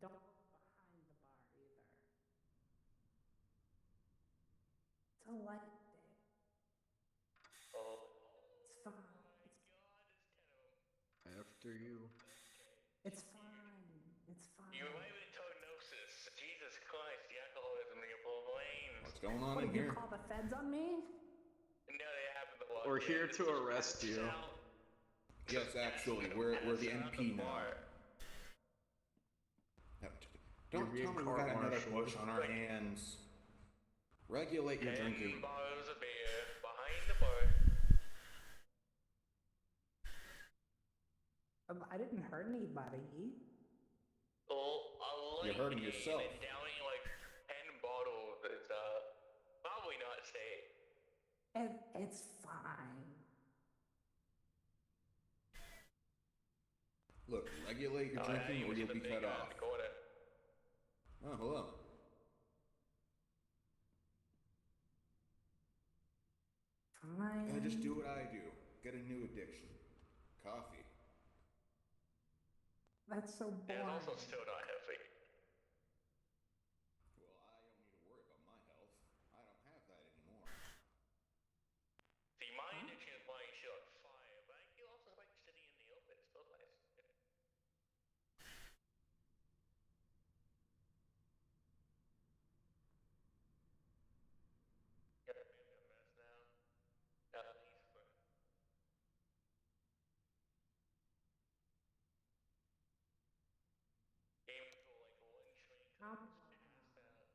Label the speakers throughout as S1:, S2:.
S1: Don't go behind the bar either. It's a light day.
S2: Oh.
S1: It's fine.
S3: After you.
S1: It's fine. It's fine.
S2: You might be diagnosis. Jesus Christ, the alcoholism in your brains.
S3: What's going on
S1: What,
S3: in
S1: did you
S3: here?
S1: call the feds on me?
S2: No, they happen to walk
S3: We're
S2: in.
S3: here
S2: This
S3: to
S2: was
S3: arrest you.
S2: Sal-
S3: Yes, actually, we're the
S2: Sal at
S3: NP now.
S2: bar.
S3: No, You're don't being tell me we got another court-martialed. bush on our hands. Regulate your
S2: 10
S3: drinking.
S2: bottles of beer behind the bar.
S1: I didn't hurt anybody.
S2: Oh, a
S3: You're hurting
S2: lightning
S3: yourself.
S2: and downing like 10 bottles is probably not safe.
S1: It's fine.
S3: Look, regulate your drinking or you'll be cut off. Oh, hello.
S1: Fine.
S3: Just do what I do. Get a new addiction. Coffee.
S1: That's so
S2: And
S1: boring.
S2: it's also still not healthy.
S3: Well, I don't need to worry about my health. I don't have that anymore.
S2: See, my addiction is lighting shit on fire, but I feel also like sitting in the open. It's still nice. Yeah, maybe a mess now. At least for... Game until like one train comes past out.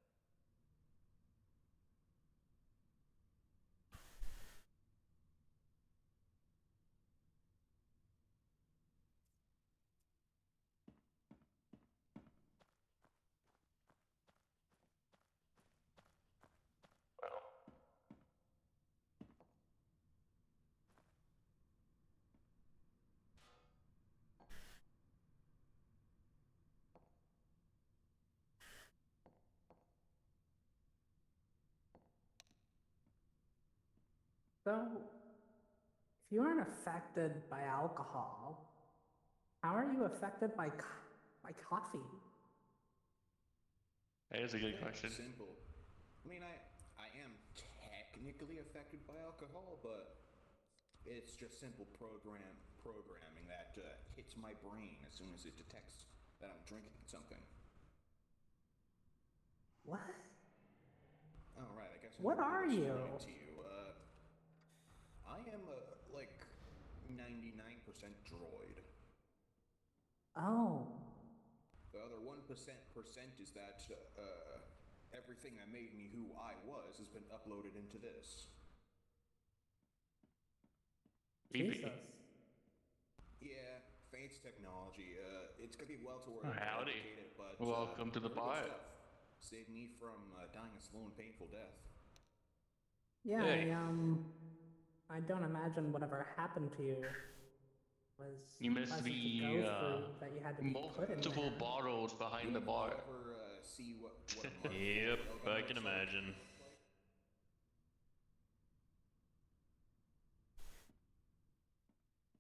S2: Well.
S1: So, if you aren't affected by alcohol, how are you affected by coffee?
S4: That is a good
S3: Yeah,
S4: question.
S3: Simple. I mean, I am technically affected by alcohol, but it's just simple programming that hits my brain as soon as it detects that I'm drinking something.
S1: What?
S3: Oh, right, I guess I
S1: What
S3: never did
S1: are
S3: explain
S1: you?
S3: it to you. I am like 99% droid.
S1: Oh.
S3: The other 1% is that everything that made me who I was has been uploaded into this.
S1: Jesus.
S3: Yeah, Fate's technology. It's gonna be well to worth
S4: Howdy.
S3: it, but
S4: Welcome to the
S3: very good
S4: bar.
S3: stuff. Saved me from dying a slow and painful death.
S1: Yeah,
S4: Hey.
S1: I don't imagine whatever happened to you was
S4: You missed
S1: pleasant to
S4: the
S1: go through, that you had to be put in
S4: multiple
S1: there.
S4: bottles behind the bar.
S3: Ever see what a Mark
S5: Yep,
S3: IV
S5: I
S3: looks
S5: can
S3: like?
S5: imagine.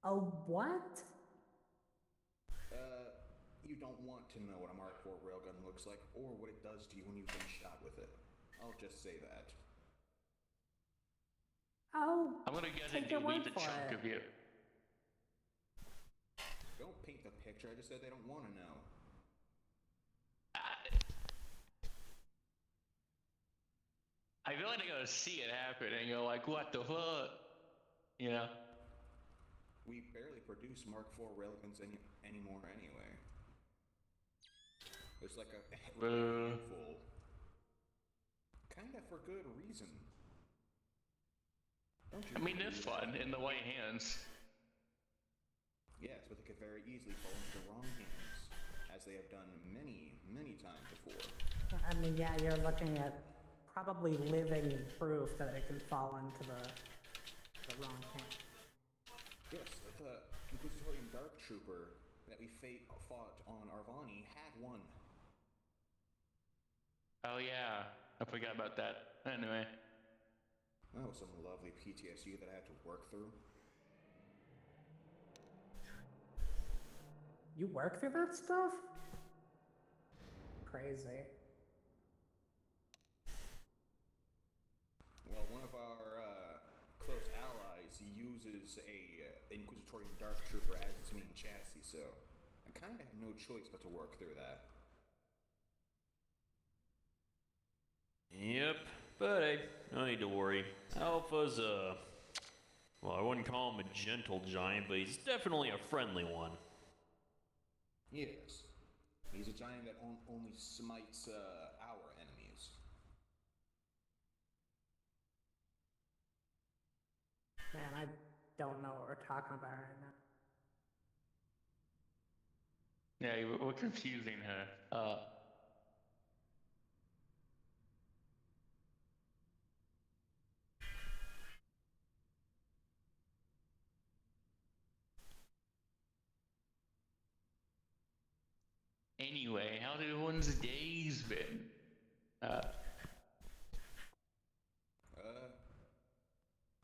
S1: Oh, what?
S3: You don't want to know what a Mark IV railgun looks like, or what it does to you when you've been shot with it. I'll just say that.
S1: Oh,
S4: I'm gonna guess
S1: take
S4: it
S1: your
S4: delete
S1: word
S4: the
S1: for
S4: chunk
S1: it.
S4: of you.
S3: Don't paint the picture, I just said they don't want to know.
S4: I feel like they're gonna see it happen and go like, what the fuck? You know?
S3: We barely produce Mark IV railguns anymore anyway. There's like a
S4: Boo.
S3: handful. Kinda for good reason. Don't you
S4: I mean,
S3: agree
S4: it's
S3: with that?
S4: fun in the right hands.
S3: Yes, but they could very easily fall into the wrong hands, as they have done many, many times before.
S1: I mean, yeah, you're looking at probably living proof that it can fall into the wrong hand.
S3: Yes, the Inquisitorian Dark Trooper that we fought on Arvani had one.
S4: Oh yeah, I forgot about that. Anyway.
S3: That was some lovely PTSD that I had to work through.
S1: You work through that stuff? crazy.
S3: Well, one of our close allies uses a Inquisitorian Dark Trooper as its main chassis, so I kind of have no choice but to work through that.
S5: Yep, but hey, no need to worry. Alpha's well, I wouldn't call him a gentle giant, but he's definitely a friendly one.
S3: Yes. He's a giant that only smites our enemies.
S1: Man, I don't know what we're talking about right now.
S4: Yeah, we're confusing her. Anyway, how's everyone's days been?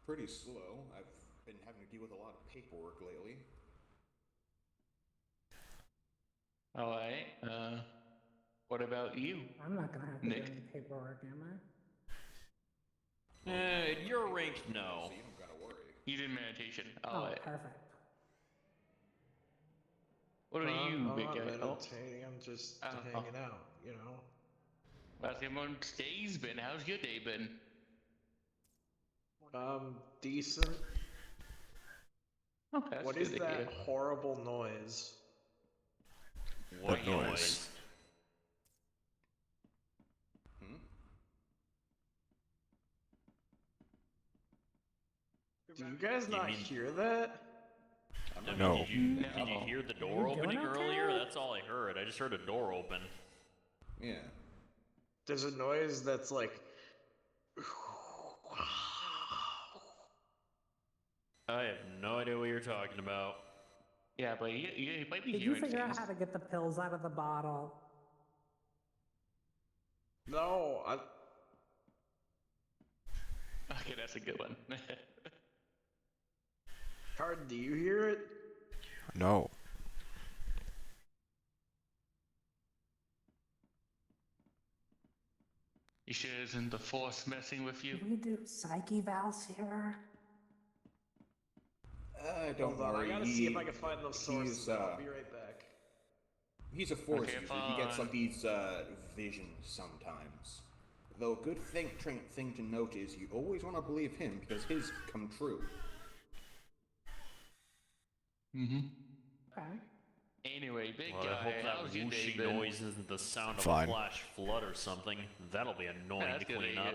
S3: Pretty slow. I've been having to deal with a lot of paperwork lately.
S4: Alright, what about you?
S1: I'm not gonna have to do
S4: Nick.
S1: any paperwork, am I?
S5: At your rank, no.
S3: So you don't gotta worry.
S4: You did meditation.
S1: Oh,
S4: Alright.
S1: perfect.
S4: What are you,
S6: I'm
S4: big
S6: not
S4: guy?
S6: meditating, I'm just
S4: Oh.
S6: hanging out, you know?
S4: How's everyone's days been? How's your day been?
S6: Decent.
S4: Okay, that's
S6: What
S4: good
S6: is
S4: to
S6: that
S4: hear.
S6: horrible noise?
S5: What
S4: noise?
S5: noise?
S6: Do you guys
S5: You
S6: not
S5: mean-
S6: hear that?
S5: I mean,
S7: No.
S5: Did you hear the door
S1: you doing
S5: opening
S1: okay?
S5: earlier? That's all I heard. I just heard a door open.
S3: Yeah.
S6: There's a noise that's like...
S5: I have no idea what you're talking about.
S4: Yeah, but you might be
S1: Did you
S4: hearing
S1: figure out
S4: things.
S1: how to get the pills out of the bottle?
S6: No,
S4: Okay, that's a good one.
S6: Card, do you hear it?
S7: No.
S4: You sure isn't the force messing with you?
S1: Do we do psyche vals here?
S3: Don't
S6: Hold on,
S3: worry.
S6: I gotta see if I can find those sources.
S3: he's,
S6: I'll be right back.
S3: He's a force
S4: Okay,
S3: user. He gets
S4: fine.
S3: like these visions sometimes. Though a good thing to note is you always want to believe him because his come true.
S4: Mm-hmm.
S1: Okay.
S4: Anyway, big
S5: Well,
S4: guy,
S5: I hope
S4: how's
S5: that
S4: your day
S5: whooshing
S4: been?
S5: noise isn't the sound of
S7: Fine.
S5: a flash flood or something. That'll be annoying
S4: that's
S5: to
S4: good
S5: clean
S4: to
S5: up.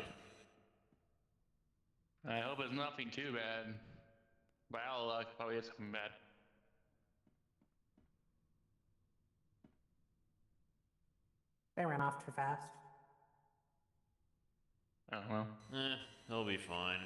S4: hear. I hope it's nothing too bad. Well, probably is something bad.
S1: They ran off too fast.
S4: I don't know.
S5: They'll be fine.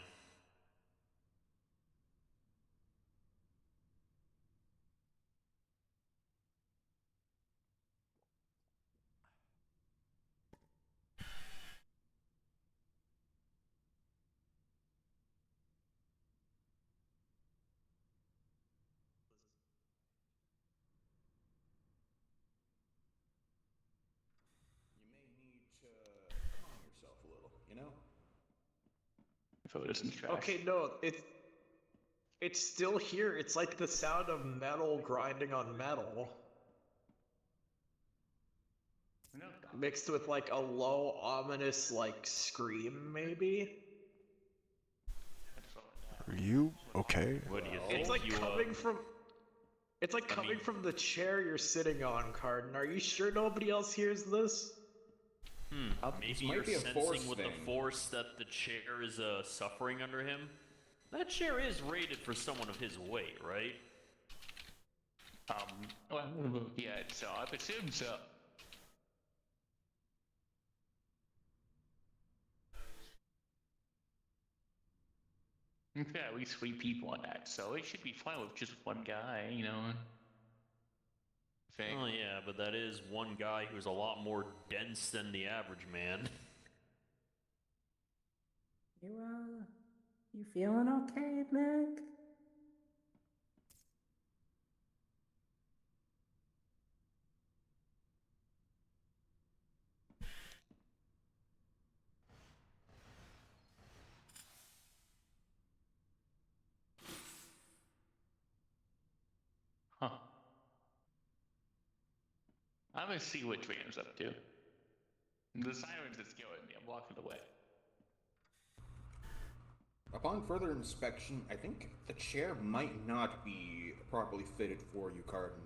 S3: You may need to calm yourself a little, you know?
S4: If it was in trash.
S6: Okay, no, it's still here. It's like the sound of metal grinding on metal,
S4: No,
S6: mixed with like a low, ominous like scream, maybe.
S7: Are you okay?
S5: What do you think?
S6: It's like
S5: you,
S6: coming from. It's like coming
S5: mean-
S6: from the chair you're sitting on, Cardin. Are you sure nobody else hears this?
S5: Maybe
S3: This might
S5: you're
S3: be a force
S5: sensing with the
S3: thing.
S5: force that the chair is suffering under him. That chair is rated for someone of his weight, right?
S4: Well, yeah, so I assume so. Yeah, we 3 people on that, so it should be fine with just one guy, you know. I think.
S5: Oh yeah, but that is one guy who's a lot more dense than the average man.
S1: You feeling okay, Nick?
S4: Huh. I'm gonna see what Dram's up to. The sirens is killing me. I'm walking away.
S3: Upon further inspection, I think the chair might not be properly fitted for you, Cardin.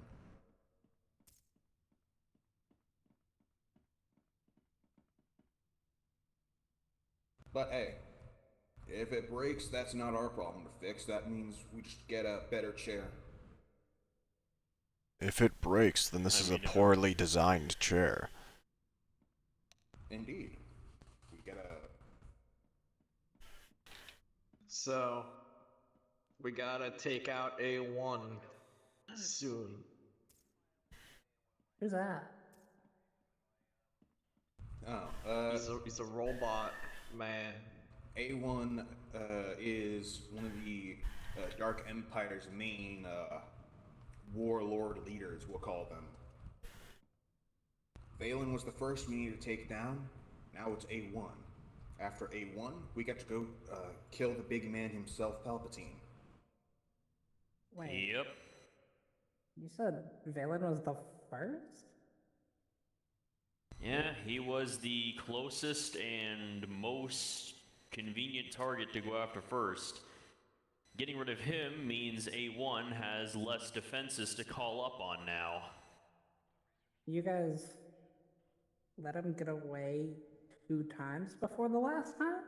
S3: But hey, if it breaks, that's not our problem to fix. That means we just get a better chair.
S7: If it breaks, then this is a
S5: mean,
S7: poorly designed chair.
S3: Indeed. We gotta...
S6: So, we gotta take out A-1 soon.
S1: Who's that?
S3: Oh,
S6: He's a robot man.
S3: A-1 is one of the Dark Empire's main warlord leaders, we'll call them. Valen was the first we needed to take down. Now it's A-1. After A-1, we got to go kill the big man himself, Palpatine.
S1: Wait,
S5: Yep.
S1: you said Valen was the first?
S5: Yeah, he was the closest and most convenient target to go after first. Getting rid of him means A1 has less defenses to call up on now.
S1: You guys let him get away 2 times before the last time?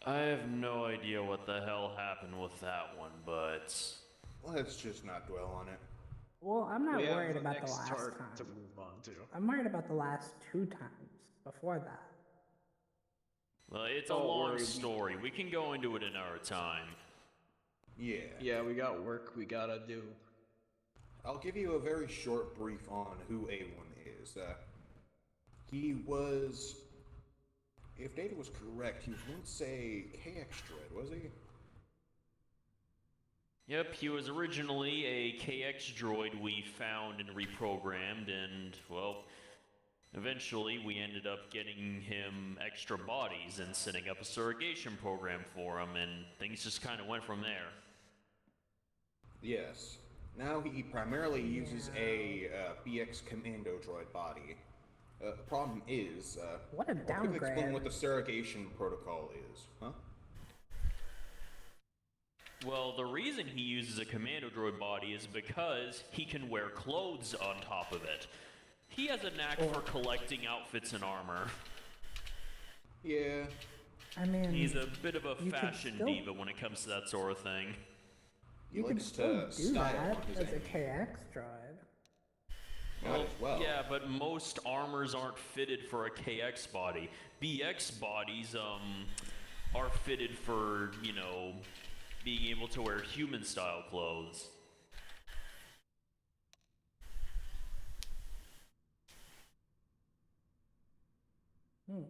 S5: I have no idea what the hell happened with that one, but...
S3: Let's just not dwell on it.
S1: Well, I'm not
S6: We have
S1: worried
S6: the
S1: about the
S6: next
S1: last
S6: chart
S1: time.
S6: to move on to.
S1: I'm worried about the last 2 times before that.
S5: Well, it's a
S6: Don't
S5: long
S6: worry.
S5: story. We can go into it another time.
S3: Yeah.
S6: Yeah, we got work we gotta do.
S3: I'll give you a very short brief on who A1 is. He was... If data was correct, he was once a KX droid, was he?
S5: Yep, he was originally a KX droid we found and reprogrammed, and, well, eventually we ended up getting him extra bodies and setting up a surrogation program for him, and things just kind of went from there.
S3: Yes. Now he primarily uses a BX commando droid body. The problem is,
S1: What a
S3: I'll quickly
S1: downgrade.
S3: explain what the surrogation protocol is, huh?
S5: Well, the reason he uses a commando droid body is because he can wear clothes on top of it. He has a knack for collecting outfits and armor.
S3: Yeah.
S1: I mean,
S5: He's a bit of a
S1: you could
S5: fashion
S1: still-
S5: diva when it comes to that sort of thing.
S3: He
S1: you could
S3: likes
S1: still
S3: to
S1: do
S3: style
S1: that
S3: on his
S1: as a
S3: enemy.
S1: KX droid.
S3: Might as well.
S5: Yeah, but most armors aren't fitted for a KX body. BX bodies, are fitted for, you know, being able to wear human-style clothes.
S1: Hmm.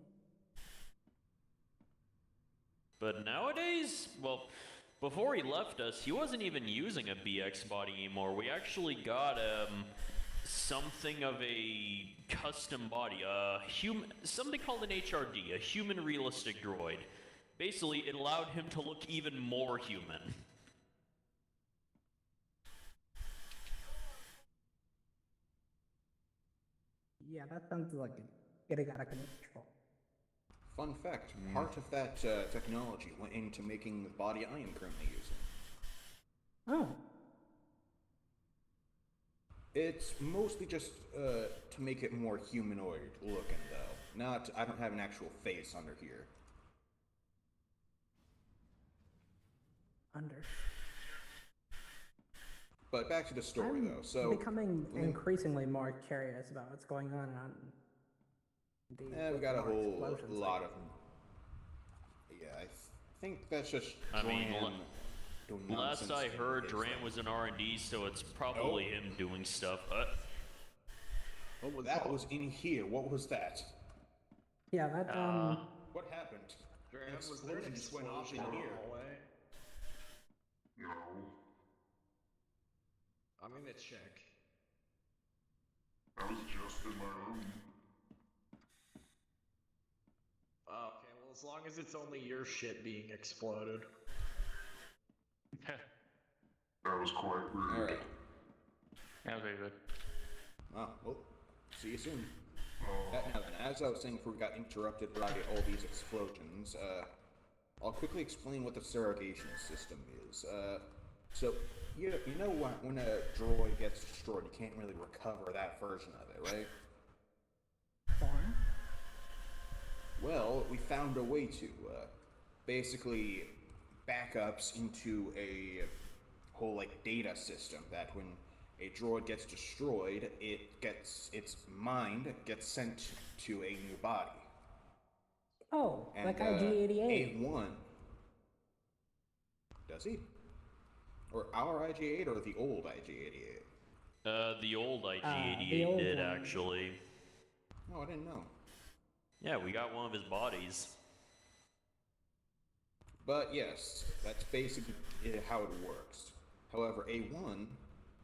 S5: But nowadays, well, before he left us, he wasn't even using a BX body anymore. We actually got something of a custom body, something called an HRD, a human realistic droid. Basically, it allowed him to look even more human.
S1: Yeah, that sounds like getting out of control.
S3: Fun fact, part of that technology went into making the body I am currently using.
S1: Oh,
S3: It's mostly just to make it more humanoid looking, though. Not, I don't have an actual face under here.
S1: under.
S3: But back to the story,
S1: I'm
S3: though. So,
S1: becoming
S3: I mean-
S1: increasingly more curious about what's going on the
S3: we got a
S1: more
S3: whole
S1: explosions
S3: lot
S1: thing.
S3: of... Yeah, I think that's just
S5: I mean,
S3: Dran doing
S5: Last
S3: nonsense
S5: I
S3: thing
S5: heard,
S3: with his
S5: Dran
S3: thing.
S5: was in R&D, so it's probably him doing stuff.
S6: What was
S3: That was in here. What was that?
S1: Yeah, that
S3: What happened?
S6: Dran,
S3: An
S6: was there an
S3: explosion just went off in
S6: explosion
S3: here.
S6: the hallway?
S8: No.
S6: I'm gonna check.
S8: I was just in my room.
S6: Oh, okay, well, as long as it's only your shit being exploded.
S8: I That was quite rude.
S3: Alright.
S4: Okay, good.
S3: Well, see you soon. Now then, as I was saying before we got interrupted by all these explosions, I'll quickly explain what the surrogation system is. So, you know when a droid gets destroyed, you can't really recover that version of it, right?
S1: Fine.
S3: Well, we found a way to, basically backups into a whole, like, data system that when a droid gets destroyed, its mind gets sent to a new body.
S1: Oh,
S3: And,
S1: like IG-88.
S3: A-1. Does he? Or our IG-8 or the old IG-88?
S5: The old
S1: the
S5: IG-88
S1: old
S5: did,
S1: one.
S5: actually.
S3: Oh, I didn't know.
S5: Yeah, we got one of his bodies.
S3: But yes, that's basically how it works. However, A1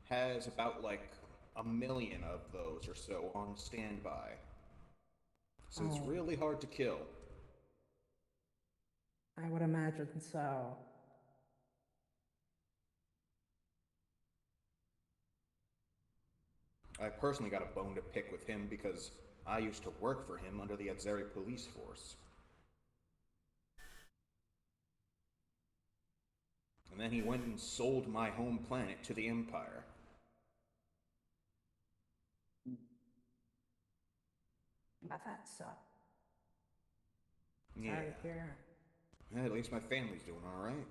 S3: has about like 1 million of those or so on standby. So it's
S1: Oh.
S3: really hard to kill.
S1: I would imagine so.
S3: I personally got a bone to pick with him because I used to work for him under the Azeri police force. And then he went and sold my home planet to the Empire.
S1: That sucks.
S3: Yeah.
S1: Sorry to hear.
S3: At least my family's doing alright.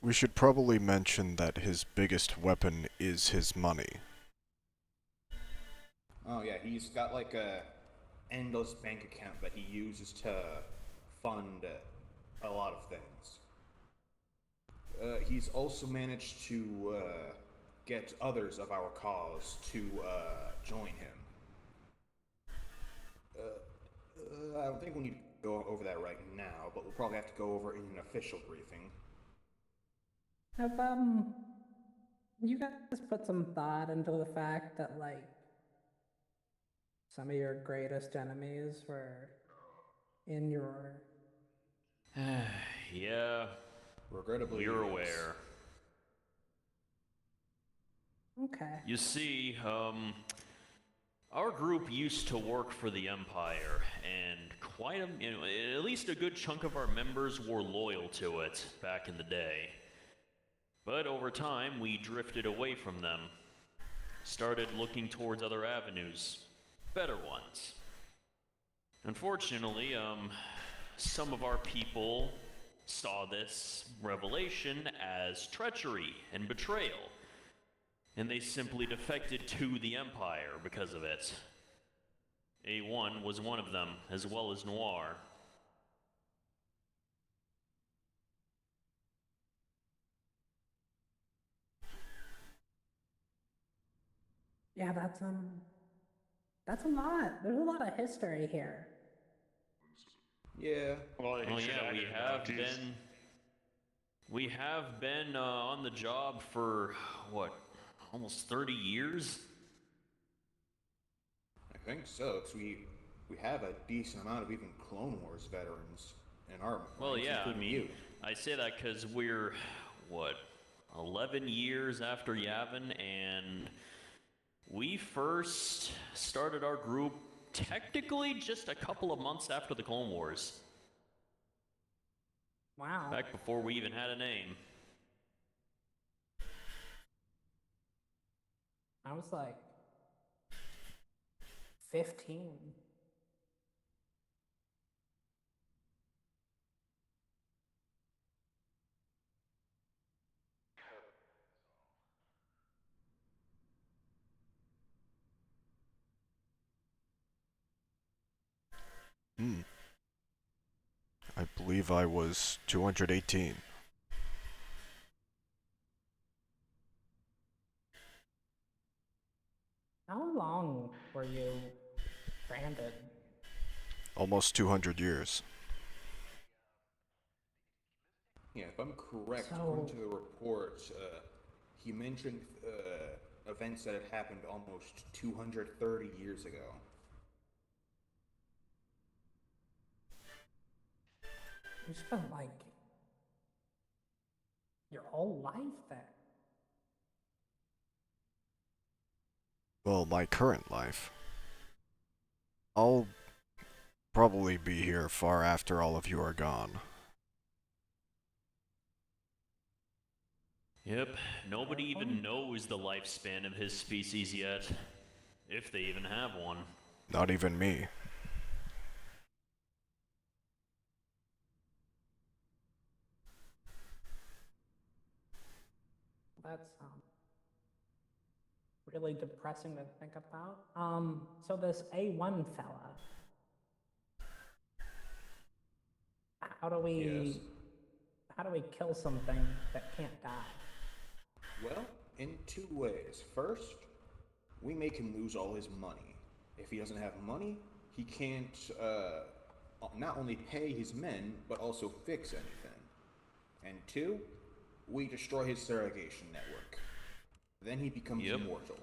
S7: We should probably mention that his biggest weapon is his money.
S3: Oh yeah, he's got like a endless bank account that he uses to fund a lot of things. He's also managed to get others of our cause to join him. I don't think we need to go over that right now, but we'll probably have to go over in an official briefing.
S1: Have, you guys put some thought into the fact that, like, some of your greatest enemies were in your...
S5: Yeah,
S3: Regrettably,
S5: we're
S3: yes.
S5: aware.
S1: Okay.
S5: You see, our group used to work for the Empire, and at least a good chunk of our members were loyal to it back in the day. But over time, we drifted away from them. Started looking towards other avenues. Better ones. Unfortunately, some of our people saw this revelation as treachery and betrayal. And they simply defected to the Empire because of it. A1 was one of them, as well as Noir.
S1: Yeah, that's a lot. There's a lot of history here.
S3: Yeah.
S4: Well,
S5: Oh yeah, we have been on the job for, what, almost 30 years?
S3: I think so, because we have a decent amount of even Clone Wars veterans in our
S5: Well,
S3: ranks,
S5: yeah, I
S3: including
S5: mean,
S3: you.
S5: I say that because we're, 11 years after Yavin, and we first started our group technically just a couple of months after the Clone Wars.
S1: Wow.
S5: Back before we even had a name.
S1: I was like 15.
S7: I believe I was 218.
S1: How long were you stranded?
S7: Almost 200 years.
S3: Yeah, if I'm correct,
S1: So-
S3: according to the report, he mentioned events that had happened almost 230 years ago.
S1: You spent like Your whole life there.
S7: Well, my current life. I'll probably be here far after all of you are gone.
S5: Yep, nobody even knows the lifespan of his species yet. If they even have one.
S7: Not even me.
S1: That's really depressing to think about. So this A-1 fella, how do we kill something that can't die?
S3: Well, in two ways. First, we make him lose all his money. If he doesn't have money, he can't not only pay his men, but also fix anything. And two, we destroy his surrogation network. Then he becomes immortal.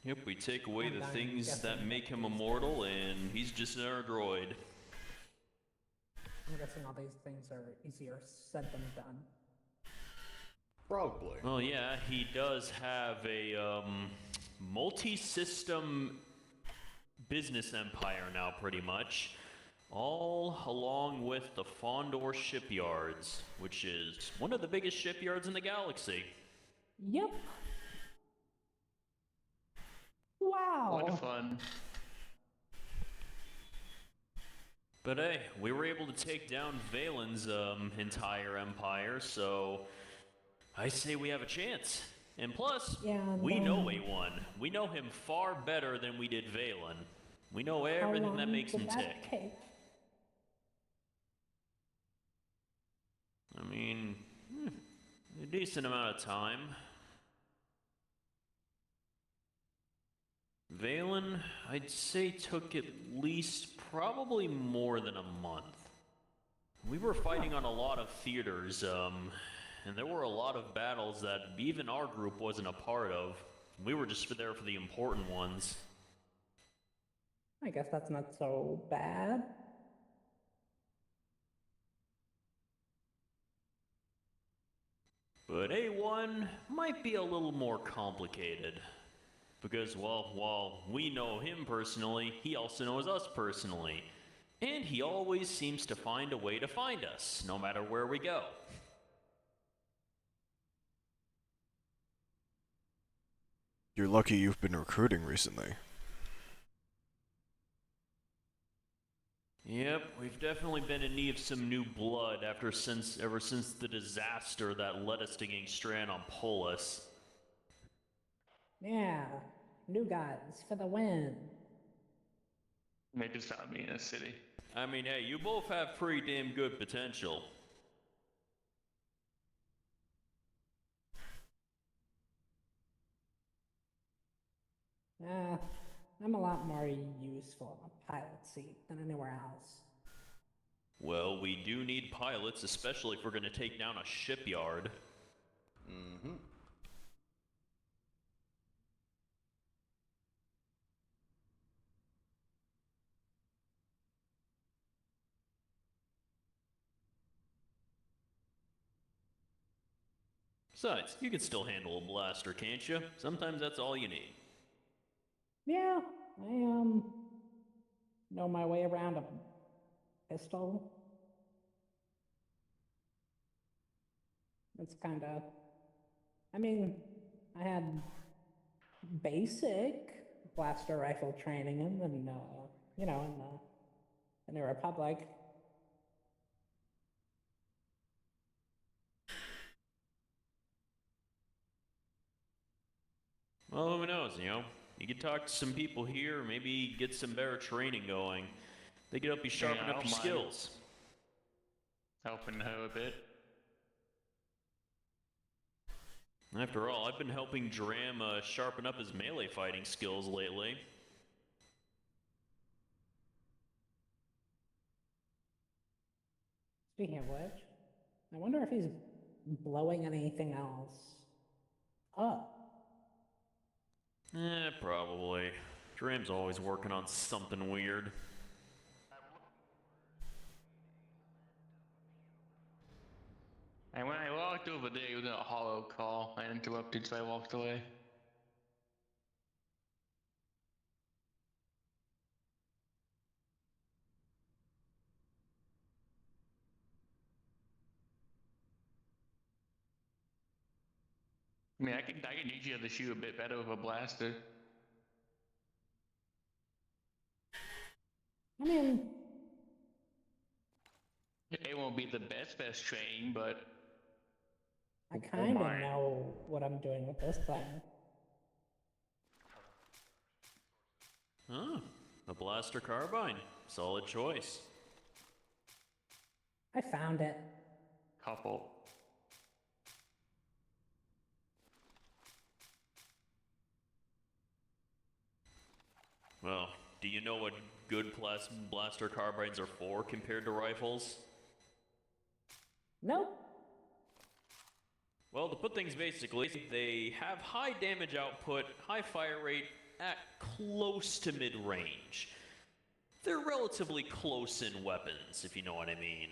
S5: Yep, we take away the things that make him immortal, and he's just our droid.
S1: I'm guessing all these things are easier said than done.
S3: Probably.
S5: Well, yeah, he does have a multi-system business empire now, pretty much. All along with the Fondor shipyards, which is one of the biggest shipyards in the galaxy.
S1: Yep. Wow.
S4: What fun.
S5: But hey, we were able to take down Valen's entire empire, so I say we have a chance. And plus, we know A1. We know him far better than we did Valen. We know everything that makes him tick. I mean, a decent amount of time. Valen, I'd say took at least probably more than a month. We were fighting on a lot of theaters, and there were a lot of battles that even our group wasn't a part of. We were just there for the important ones.
S1: I guess that's not so bad.
S5: But A1 might be a little more complicated. Because, well, while we know him personally, he also knows us personally. And he always seems to find a way to find us, no matter where we go.
S7: You're lucky you've been recruiting recently.
S5: Yep, we've definitely been in need of some new blood ever since the disaster that led us to getting stranded on Polis.
S1: Yeah, new guys for the win.
S4: They just found me in a city.
S5: I mean, hey, you both have pretty damn good potential.
S1: I'm a lot more useful in a pilot seat than anywhere else.
S5: Well, we do need pilots, especially if we're going to take down a shipyard.
S3: Mm-hmm.
S5: Besides, you can still handle a blaster, can't you? Sometimes that's all you need.
S1: Yeah, I know my way around a pistol. It's kind of, I mean, I had basic blaster rifle training in the Republic.
S5: Well, who knows, you know? You could talk to some people here, maybe get some better training going. They could help you sharpen up your skills.
S4: Helping her a bit.
S5: After all, I've been helping Dram sharpen up his melee fighting skills lately.
S1: Speaking of which, I wonder if he's blowing anything else up.
S5: Probably. Dram's always working on something weird.
S4: And when I walked over there, it was a hollow call. I interrupted, so I walked away. I mean, I can teach you how to shoot a bit better with a blaster.
S1: I mean,
S4: It won't be the best training, but
S1: I kind of
S4: my.
S1: know what I'm doing with this thing.
S5: Huh. A blaster carbine. Solid choice.
S1: I found it.
S4: Couple.
S5: Well, do you know what good blaster carbines are for compared to rifles?
S1: Nope.
S5: Well, to put things basically, they have high damage output, high fire rate at close to mid-range. They're relatively close-in weapons, if you know what I mean.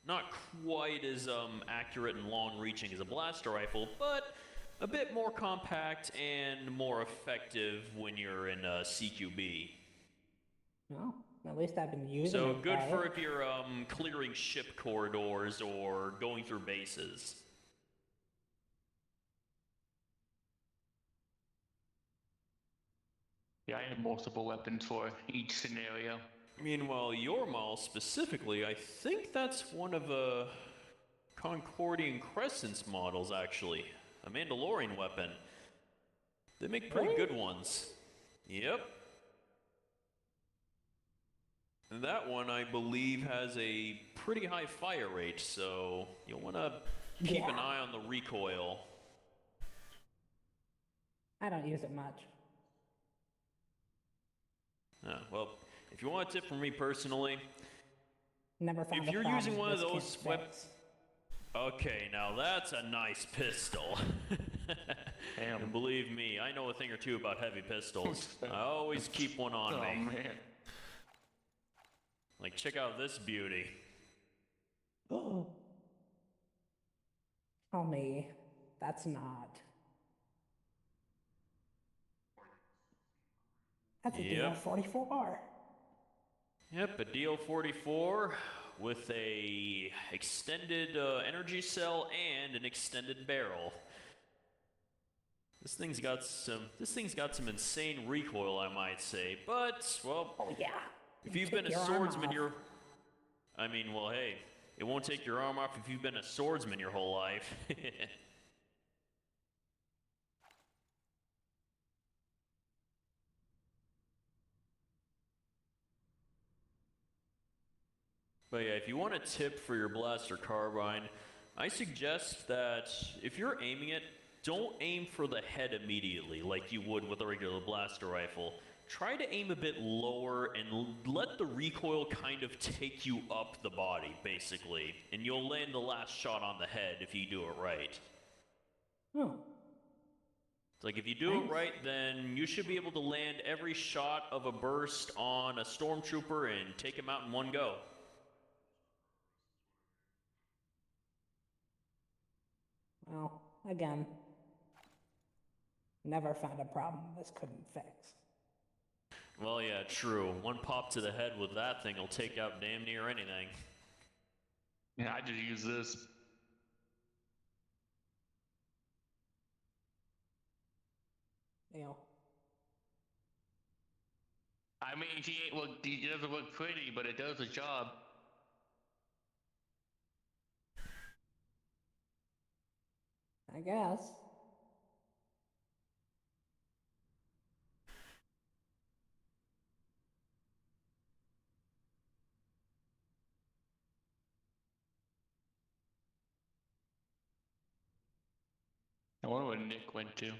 S5: Not quite as accurate and long-reaching as a blaster rifle, but a bit more compact and more effective when you're in CQB.
S1: Well, at least I've been using
S5: So
S1: it.
S5: good
S1: right?
S5: for if you're clearing ship corridors or going through bases.
S4: Yeah, I have multiple weapons for each scenario.
S5: Meanwhile, your Maul specifically, I think that's one of Concordian Crescent's models, actually. A Mandalorian weapon. They make pretty
S1: Really?
S5: good ones. Yep. And that one, I believe, has a pretty high fire rate, so you'll want to keep an
S1: Yeah.
S5: eye on the recoil.
S1: I don't use it much.
S5: Well, if you want a tip from me personally,
S1: Never found
S5: if
S1: a
S5: you're
S1: problem
S5: using one of
S1: this
S5: those
S1: can't
S5: weapons...
S1: fix.
S5: Okay, now that's a nice pistol.
S4: Damn.
S5: And believe me, I know a thing or two about heavy pistols. I always keep one on
S4: Oh
S5: me.
S4: man.
S5: Like, check out this beauty.
S1: Oh. Tell me, that's not. That's a
S5: Yep.
S1: DL-44.
S5: Yep, a DL-44 with a extended energy cell and an extended barrel. This thing's got some insane recoil, I might say. But, well,
S1: Oh yeah.
S5: if you've
S1: Take
S5: been a
S1: your arm
S5: swordsman,
S1: off.
S5: I mean, well, hey, it won't take your arm off if you've been a swordsman your whole life. But yeah, if you want a tip for your blaster carbine, I suggest that if you're aiming it, don't aim for the head immediately like you would with a regular blaster rifle. Try to aim a bit lower and let the recoil kind of take you up the body, basically. And you'll land the last shot on the head if you do it right.
S1: Oh.
S5: It's like if you do it
S1: Nice.
S5: right, then you should be able to land every shot of a burst on a stormtrooper and take him out in one go.
S1: Well, again, never found a problem this couldn't fix.
S5: Well, yeah, true. One pop to the head with that thing will take out damn near anything.
S4: Yeah, I just use this.
S1: You know,
S4: I mean, it doesn't look pretty, but it does the job.
S1: I guess.
S4: I wonder where Nick went to.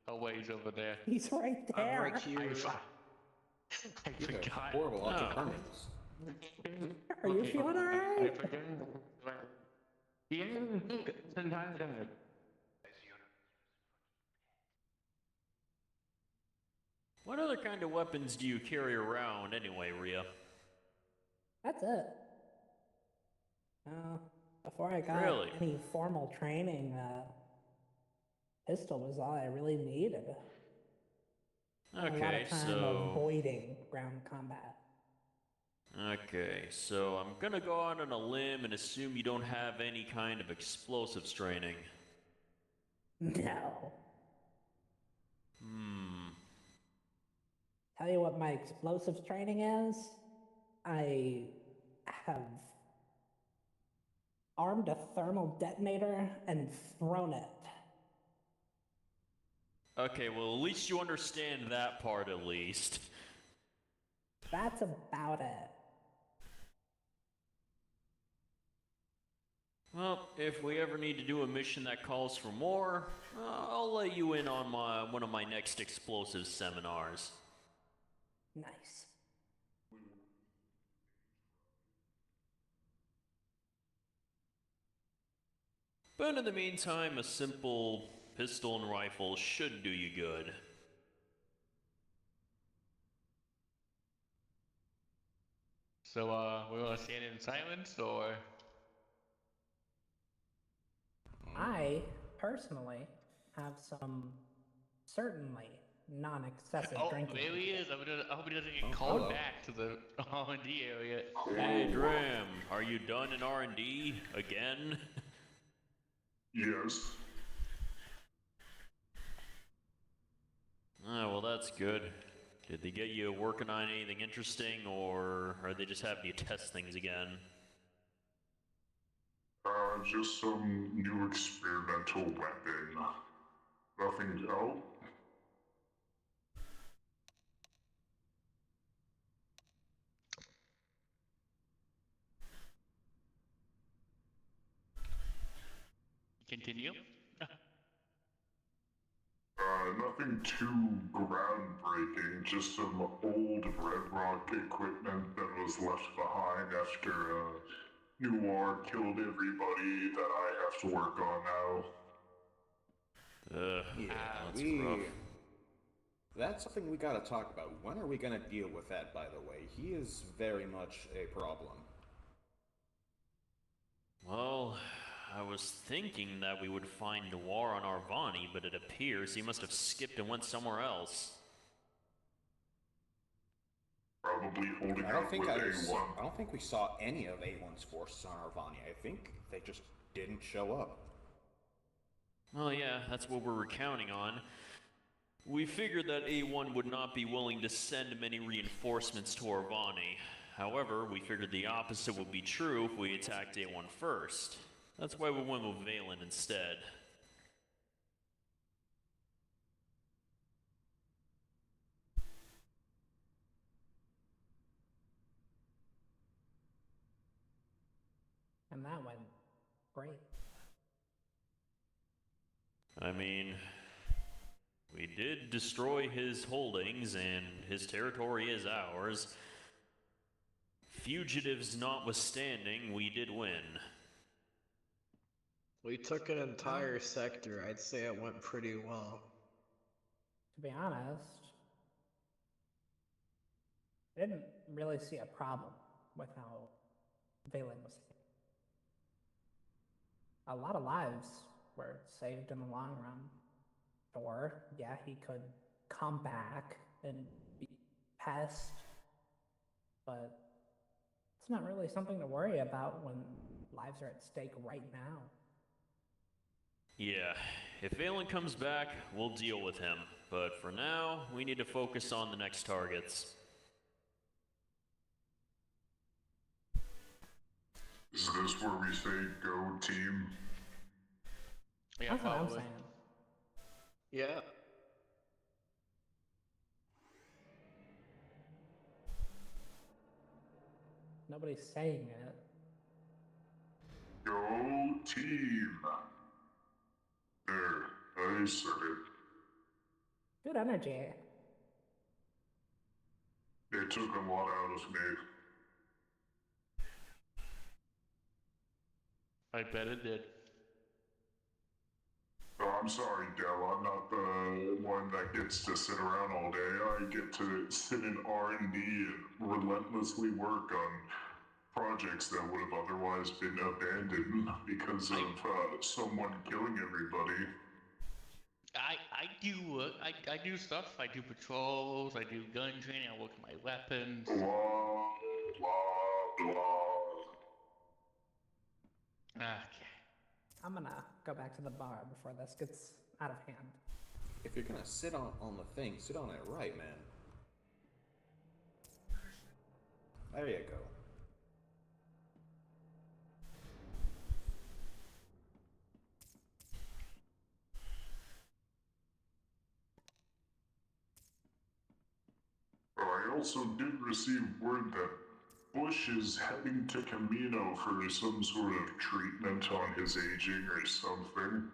S4: Oh, wait, he's over there.
S1: He's right
S6: I'm
S1: there.
S6: right here.
S4: I
S3: You have
S4: forgot.
S3: horrible
S5: No.
S3: undercurrents.
S1: Are you feeling
S4: I
S1: alright?
S4: forgot. Yeah, sometimes
S5: What other kind of weapons do you carry around anyway, Rhea?
S1: That's it. A before I got
S5: Really?
S1: any formal training, pistol was all I really needed. A lot
S5: Okay,
S1: of time
S5: so...
S1: avoiding ground combat.
S5: Okay, so I'm gonna go out on a limb and assume you don't have any kind of explosives training.
S1: No.
S5: Hmm.
S1: Tell you what my explosives training is? I have armed a thermal detonator and thrown it.
S5: Okay, well, at least you understand that part at least.
S1: That's about it.
S5: Well, if we ever need to do a mission that calls for more, I'll let you in on one of my next explosives seminars.
S1: Nice.
S5: But in the meantime, a simple pistol and rifle should do you good.
S4: So, we want to stand in silence, or?
S1: I, personally, have some certainly non-excessive
S4: Oh,
S1: drinking.
S4: there he is. I hope he doesn't get
S3: Oh,
S4: called
S3: hello.
S4: back to the R&D area.
S5: Hey, Dram, are you done in R&D again?
S8: Yes.
S5: Ah, well, that's good. Did they get you working on anything interesting, or are they just having you test things again?
S8: Just some new experimental weapon. Nothing else.
S4: Continue.
S8: Nothing too groundbreaking, just some old Red Rock equipment that was left behind after New War killed everybody that I have to work on now.
S3: Yeah,
S5: that's rough.
S3: That's something we gotta talk about. When are we gonna deal with that, by the way? He is very much a problem.
S5: Well, I was thinking that we would find Noir on Arvani, but it appears he must have skipped and went somewhere else.
S8: Probably holding
S3: I don't
S8: out
S3: think
S8: with
S3: I
S8: A-1.
S3: don't think we saw any of A1's forces on Arvani. I think they just didn't show up.
S5: Well, yeah, that's what we're recounting on. We figured that A1 would not be willing to send many reinforcements to Arvani. However, we figured the opposite would be true if we attacked A1 first. That's why we went with Valen instead.
S1: And that went great.
S5: I mean, we did destroy his holdings, and his territory is ours. Fugitives notwithstanding, we did win.
S6: We took an entire sector. I'd say it went pretty well.
S1: To be honest, I didn't really see a problem with how Valen was. A lot of lives were saved in the long run. Or, yeah, he could come back and be pest, but it's not really something to worry about when lives are at stake right now.
S5: Yeah, if Valen comes back, we'll deal with him. But for now, we need to focus on the next targets.
S8: Is this where we say go team?
S4: Yeah,
S1: That's what I'm
S4: probably.
S1: saying.
S6: Yeah.
S1: Nobody's saying it.
S8: Go team. There, I said it.
S1: Good energy.
S8: It took a lot out of me.
S4: I bet it did.
S8: Oh, I'm sorry, Del. I'm not the one that gets to sit around all day. I get to sit in R&D and relentlessly work on projects that would have otherwise been abandoned because of someone killing everybody.
S4: I do stuff. I do patrols. I do gun training. I work on my weapons.
S8: Blah, blah, blah.
S4: Okay.
S1: I'm gonna go back to the bar before this gets out of hand.
S3: If you're gonna sit on the thing, sit on it right, man. There you go.
S8: I also did receive word that Bush is heading to Camino for some sort of treatment on his aging or something.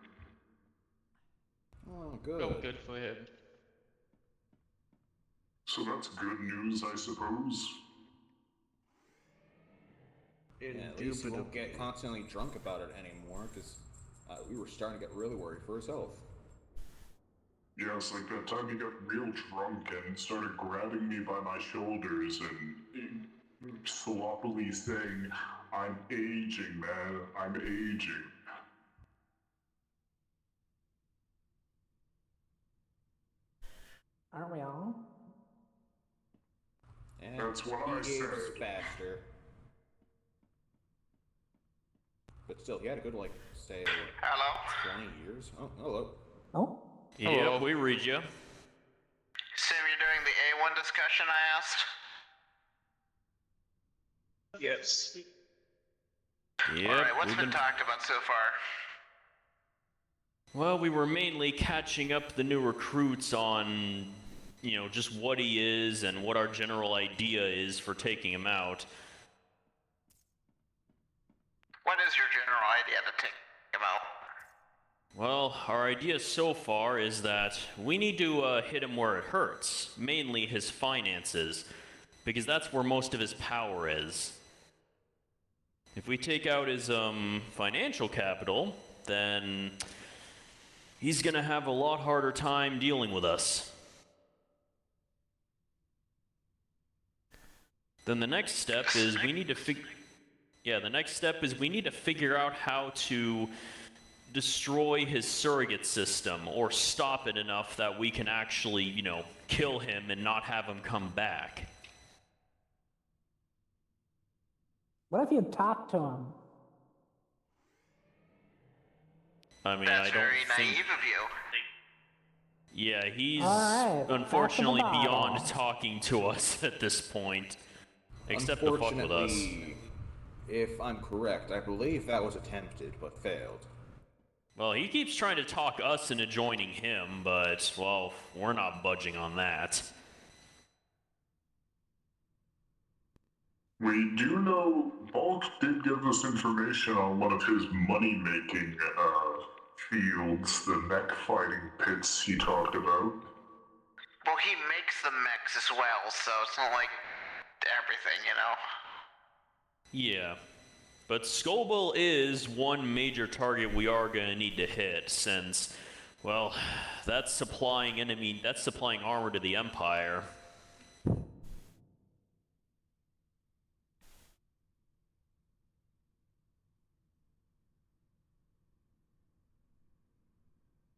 S3: Oh, good.
S4: Oh, good for him.
S8: So that's good news, I suppose.
S3: Yeah, at least he won't get constantly drunk about it anymore, because we were starting to get really worried for his health.
S8: Yes, like that time he got real drunk and started grabbing me by my shoulders and sloppily saying, "I'm aging, man, I'm aging."
S1: Aren't we all?
S3: And
S8: That's what
S3: he
S8: I
S3: ages
S8: said.
S3: faster. But still, he had a good, like, say,
S9: Hello?
S3: 20 years. Oh, hello.
S1: Oh?
S5: Yeah, we read you.
S9: Sim, you're doing the A-1 discussion I asked?
S6: Yes.
S5: Yeah.
S9: Alright, what's been talked about so far?
S5: Well, we were mainly catching up the new recruits on, you know, just what he is and what our general idea is for taking him out.
S9: What is your general idea to take him out?
S5: Well, our idea so far is that we need to hit him where it hurts, mainly his finances, because that's where most of his power is. If we take out his financial capital, then he's gonna have a lot harder time dealing with us. Then the next step is we need to figure out how to destroy his surrogate system, or stop it enough that we can actually, you know, kill him and not have him come back.
S1: What if you talk to him?
S5: I mean,
S9: That's
S5: I don't
S9: very
S5: think...
S9: naive of you.
S5: Yeah, he's
S1: All right,
S5: unfortunately
S1: back to the bottle.
S5: beyond talking to us at this point. Except to fuck with us.
S3: Unfortunately, if I'm correct, I believe that was attempted, but failed.
S5: Well, he keeps trying to talk us into joining him, but, well, we're not budging on that.
S8: We do know Bulk did give us information on one of his money-making fields, the mech fighting pits he talked about.
S9: Well, he makes the mechs as well, so it's not like everything, you know?
S5: Yeah. But Scobel is one major target we are going to need to hit, since, well, that's supplying armor to the Empire.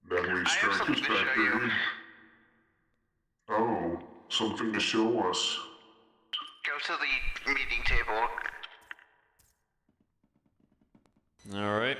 S8: Then we
S9: I have
S8: strike
S9: something
S8: his
S9: to show you.
S8: factory. Oh, something to show us.
S9: Go to the meeting table.
S5: Alright.